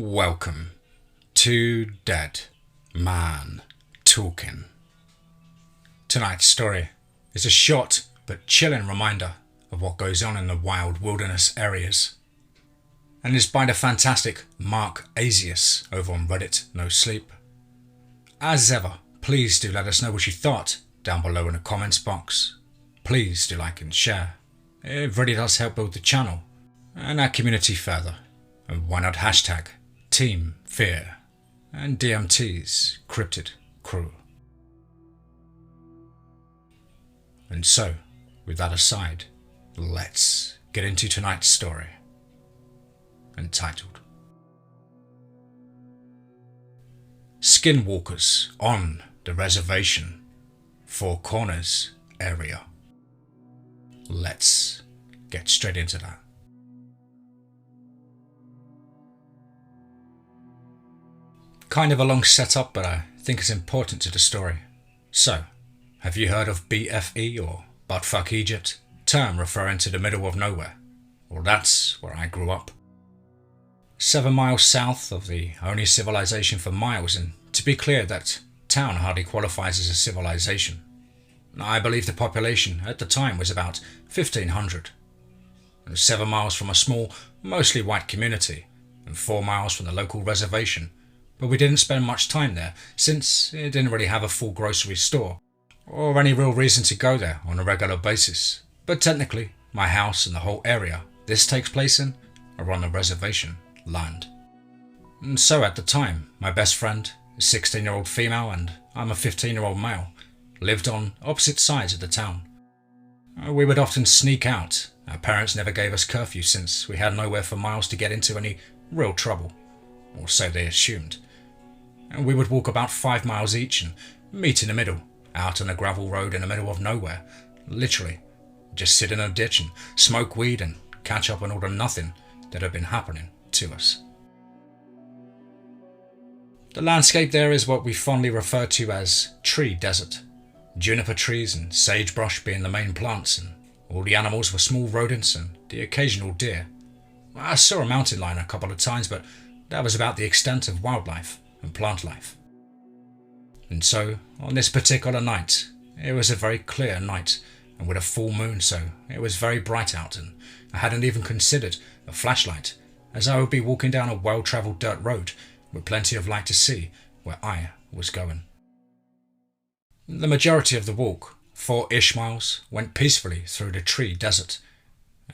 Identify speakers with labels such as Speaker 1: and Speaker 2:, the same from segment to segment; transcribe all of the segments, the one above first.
Speaker 1: Welcome to Dead Man Talking. Tonight's story is a short but chilling reminder of what goes on in the wild wilderness areas, and is by the fantastic MarkAzius over on Reddit No Sleep. As ever, please do let us know what you thought down below in the comments box. Please do like and share. It really does help build the channel and our community further. And why not hashtag TeamFEAR and DMT's Cryptid crew. And so, with that aside, let's get into tonight's story, entitled Skinwalkers on the Reservation, Four Corners area. Let's get straight into that. Kind of a long setup, but I think it's important to the story. So, have you heard of BFE or Buttfuck Egypt? Term referring to the middle of nowhere. Well, that's where I grew up. 7 miles south of the only civilization for miles, and to be clear, that town hardly qualifies as a civilization. I believe the population at the time was about 1,500. 7 miles from a small, mostly white community, and 4 miles from the local reservation. But we didn't spend much time there, since it didn't really have a full grocery store, or any real reason to go there on a regular basis. But technically, my house and the whole area this takes place in are on the reservation land. And so at the time, my best friend, a 16-year-old female and I'm a 15-year-old male, lived on opposite sides of the town. We would often sneak out. Our parents never gave us curfew since we had nowhere for miles to get into any real trouble, or so they assumed. And we would walk about 5 miles each and meet in the middle, out on a gravel road in the middle of nowhere, literally. Just sit in a ditch and smoke weed and catch up on all the nothing that had been happening to us. The landscape there is what we fondly refer to as tree desert. Juniper trees and sagebrush being the main plants, and all the animals were small rodents and the occasional deer. I saw a mountain lion a couple of times, but that was about the extent of wildlife and plant life. And so, on this particular night, it was a very clear night and with a full moon, so it was very bright out, and I hadn't even considered a flashlight, as I would be walking down a well-travelled dirt road with plenty of light to see where I was going. The majority of the walk, 4-ish miles, went peacefully through the tree desert.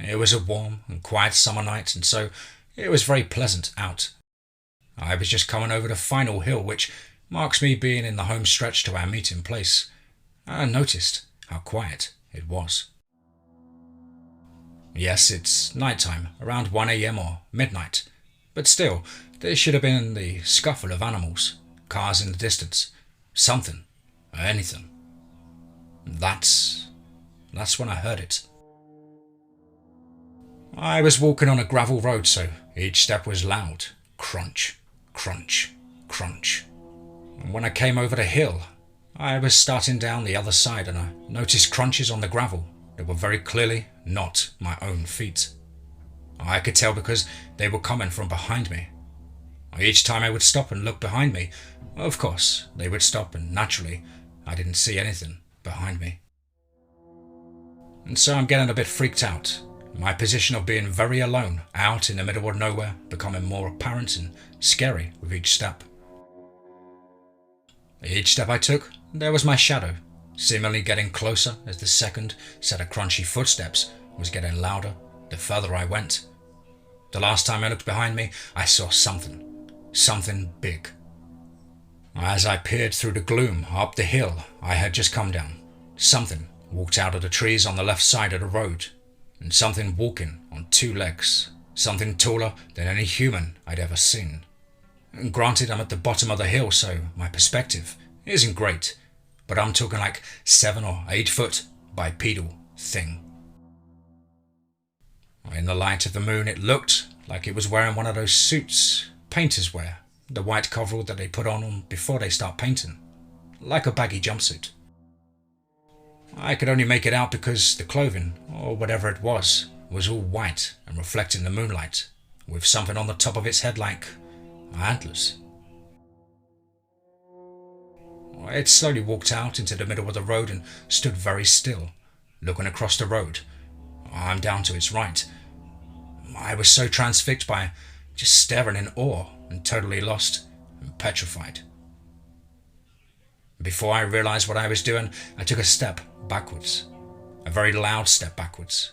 Speaker 1: It was a warm and quiet summer night, and so it was very pleasant out. I was just coming over the final hill, which marks me being in the home stretch to our meeting place. I noticed how quiet it was. Yes, it's night time, around 1 a.m. or midnight, but still, there should have been the scuffle of animals, cars in the distance, something, or anything. That's when I heard it. I was walking on a gravel road, so each step was loud. Crunch, crunch, crunch. And when I came over the hill, I was starting down the other side and I noticed crunches on the gravel that were very clearly not my own feet. I could tell because they were coming from behind me. Each time I would stop and look behind me, of course, they would stop, and naturally, I didn't see anything behind me. And so I'm getting a bit freaked out. My position of being very alone, out in the middle of nowhere, becoming more apparent and scary with each step. Each step I took, there was my shadow, seemingly getting closer as the second set of crunchy footsteps was getting louder the further I went. The last time I looked behind me, I saw something big. As I peered through the gloom up the hill I had just come down, something walked out of the trees on the left side of the road, and something walking on 2 legs, something taller than any human I'd ever seen. And granted, I'm at the bottom of the hill, so my perspective isn't great, but I'm talking like 7 or 8 foot bipedal thing. In the light of the moon, it looked like it was wearing one of those suits painters wear, the white coverall that they put on before they start painting, like a baggy jumpsuit. I could only make it out because the clothing, or whatever it was all white and reflecting the moonlight, with something on the top of its head like antlers. It slowly walked out into the middle of the road and stood very still, looking across the road. I'm down to its right. I was so transfixed by just staring in awe and totally lost and petrified. Before I realized what I was doing, I took a step backwards, a very loud step backwards.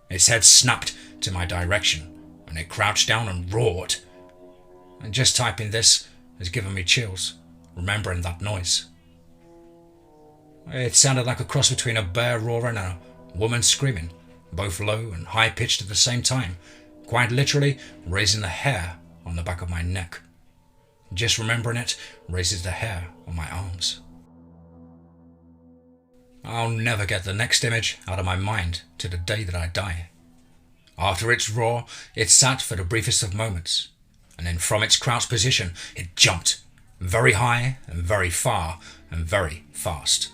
Speaker 1: Its head snapped to my direction and it crouched down and roared. And just typing this has given me chills, remembering that noise. It sounded like a cross between a bear roaring and a woman screaming, both low and high-pitched at the same time, quite literally raising the hair on the back of my neck. Just remembering it raises the hair on my arms. I'll never get the next image out of my mind to the day that I die. After its roar, it sat for the briefest of moments, and then from its crouched position, it jumped, very high and very far and very fast.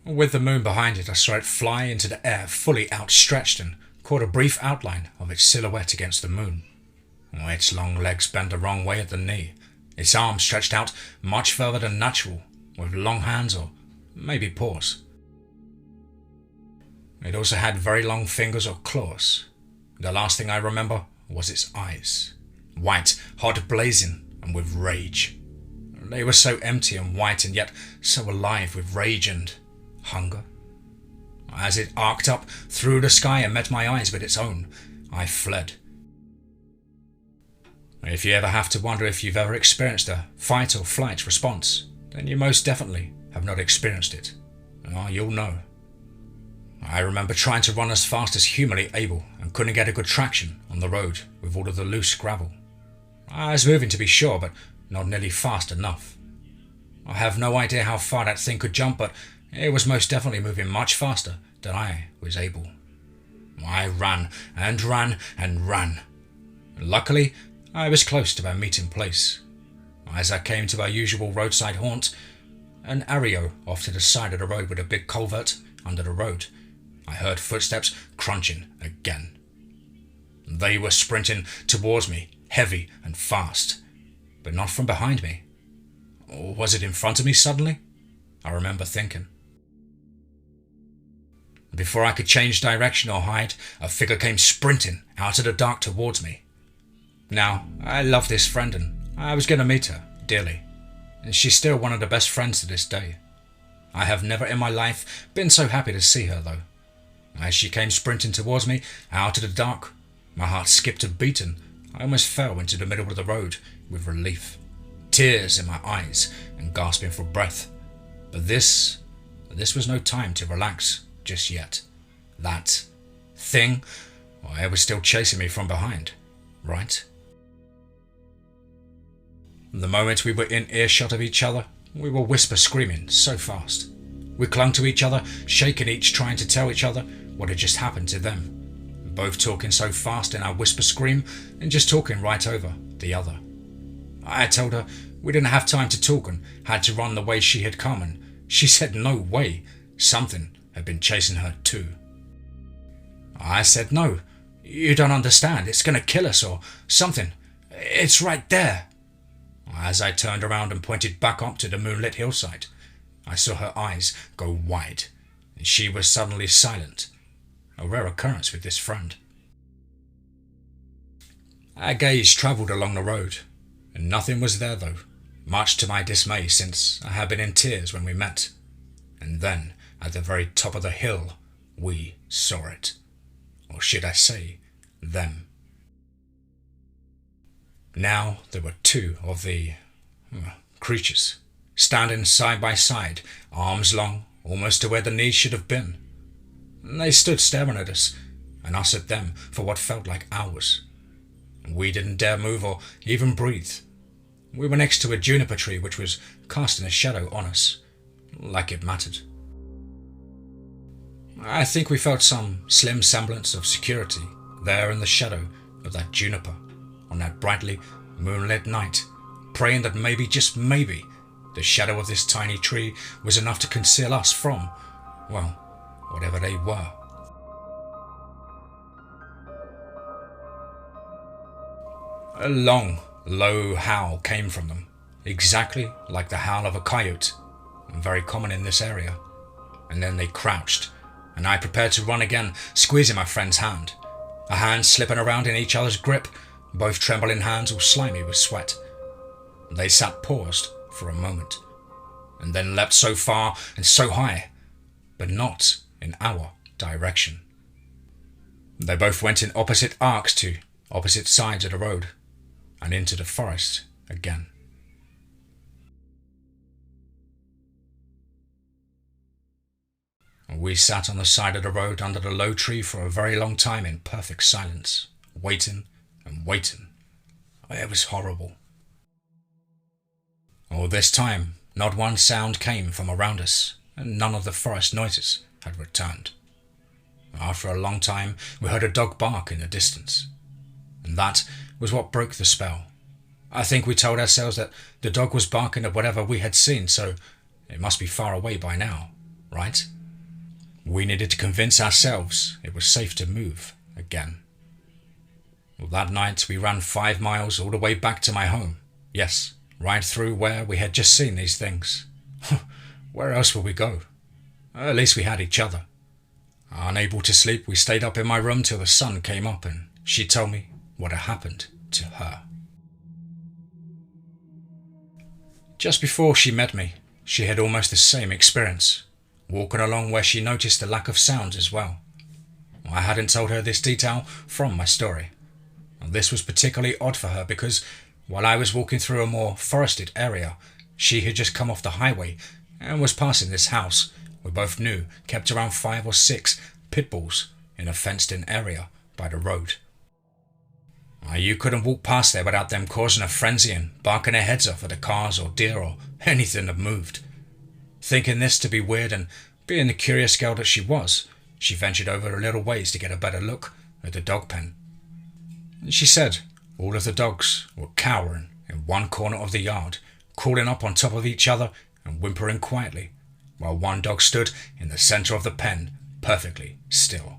Speaker 1: With the moon behind it, I saw it fly into the air fully outstretched and caught a brief outline of its silhouette against the moon. Its long legs bent the wrong way at the knee, its arms stretched out much further than natural, with long hands or maybe paws. It also had very long fingers or claws. The last thing I remember was its eyes, white, hot blazing, and with rage. They were so empty and white and yet so alive with rage and hunger. As it arced up through the sky and met my eyes with its own, I fled. If you ever have to wonder if you've ever experienced a fight or flight response, then you most definitely have not experienced it. Oh, you'll know. I remember trying to run as fast as humanly able and couldn't get a good traction on the road with all of the loose gravel. I was moving to be sure, but not nearly fast enough. I have no idea how far that thing could jump, but it was most definitely moving much faster than I was able. I ran and ran and ran. Luckily, I was close to our meeting place. As I came to our usual roadside haunt, an area off to the side of the road with a big culvert under the road, I heard footsteps crunching again. They were sprinting towards me, heavy and fast, but not from behind me. Or was it in front of me suddenly? I remember thinking. Before I could change direction or hide, a figure came sprinting out of the dark towards me. Now, I love this friend and I was going to meet her dearly, and she's still one of the best friends to this day. I have never in my life been so happy to see her though. As she came sprinting towards me out of the dark, my heart skipped a beat and I almost fell into the middle of the road with relief, tears in my eyes and gasping for breath. But this was no time to relax just yet. That thing, well, it was still chasing me from behind, right? The moment we were in earshot of each other, we were whisper screaming so fast. We clung to each other, shaking each, trying to tell each other what had just happened to them. Both talking so fast in our whisper scream and just talking right over the other. I had told her we didn't have time to talk and had to run the way she had come, and she said no way, something had been chasing her too. I said no, you don't understand, it's going to kill us or something. It's right there. As I turned around and pointed back up to the moonlit hillside, I saw her eyes go wide, and she was suddenly silent, a rare occurrence with this friend. Our gaze travelled along the road, and nothing was there though, much to my dismay since I had been in tears when we met. And then, at the very top of the hill, we saw it. Or should I say, them. Now there were two of the creatures, standing side by side, arms long, almost to where the knees should have been. They stood staring at us, and us at them for what felt like hours. We didn't dare move or even breathe. We were next to a juniper tree which was casting a shadow on us, like it mattered. I think we felt some slim semblance of security there in the shadow of that juniper on that brightly moonlit night, praying that maybe, just maybe, the shadow of this tiny tree was enough to conceal us from, well, whatever they were. A long, low howl came from them, exactly like the howl of a coyote, very common in this area. And then they crouched, and I prepared to run again, squeezing my friend's hand. Our hands slipping around in each other's grip, both trembling hands all slimy with sweat. They sat paused for a moment, and then leapt so far and so high, but not in our direction. They both went in opposite arcs to opposite sides of the road, and into the forest again. We sat on the side of the road under the low tree for a very long time in perfect silence, waiting and waiting. It was horrible. All this time, not one sound came from around us, and none of the forest noises had returned. After a long time, we heard a dog bark in the distance, and that was what broke the spell. I think we told ourselves that the dog was barking at whatever we had seen, so it must be far away by now, right? We needed to convince ourselves it was safe to move again. Well, that night we ran 5 miles all the way back to my home. Yes, right through where we had just seen these things. Where else would we go? At least we had each other. Unable to sleep, we stayed up in my room till the sun came up, and she told me what had happened to her. Just before she met me, she had almost the same experience, walking along where she noticed the lack of sounds as well. I hadn't told her this detail from my story. This was particularly odd for her because while I was walking through a more forested area, she had just come off the highway and was passing this house we both knew kept around 5 or 6 pit bulls in a fenced-in area by the road. You couldn't walk past there without them causing a frenzy and barking their heads off at the cars or deer or anything that moved. Thinking this to be weird and being the curious girl that she was, she ventured over a little ways to get a better look at the dog pen. She said all of the dogs were cowering in one corner of the yard, crawling up on top of each other and whimpering quietly, while one dog stood in the centre of the pen, perfectly still.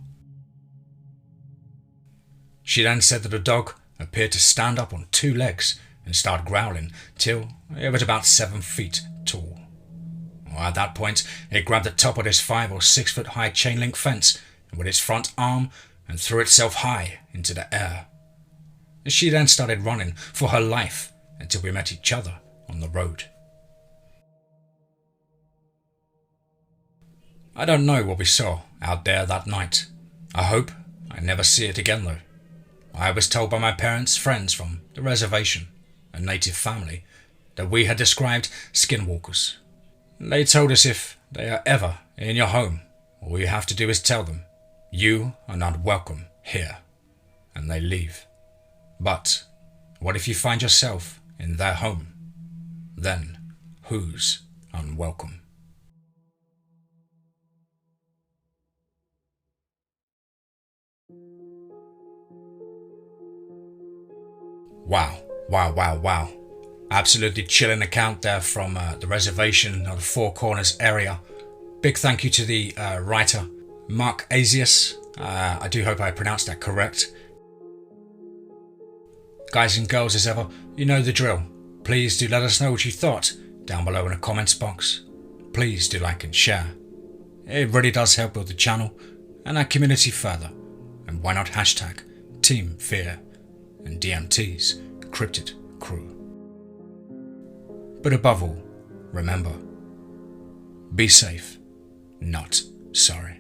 Speaker 1: She then said that the dog appeared to stand up on 2 legs and start growling till it was about 7 feet tall. At that point, it grabbed the top of this 5 or 6 foot high chain link fence with its front arm and threw itself high into the air. She then started running for her life until we met each other on the road. I don't know what we saw out there that night. I hope I never see it again though. I was told by my parents' friends from the reservation, a native family, that we had described skinwalkers. They told us if they are ever in your home, all you have to do is tell them, you are not welcome here, and they leave. But what if you find yourself in their home? Then who's unwelcome? Wow. Absolutely chilling account there from the reservation of the Four Corners area. Big thank you to the writer, MarkAzius. I do hope I pronounced that correct. Guys and girls, as ever, you know the drill. Please do let us know what you thought down below in the comments box. Please do like and share. It really does help build the channel and our community further. And why not hashtag TeamFEAR and DMT's Cryptid crew. But above all, remember, be safe, not sorry.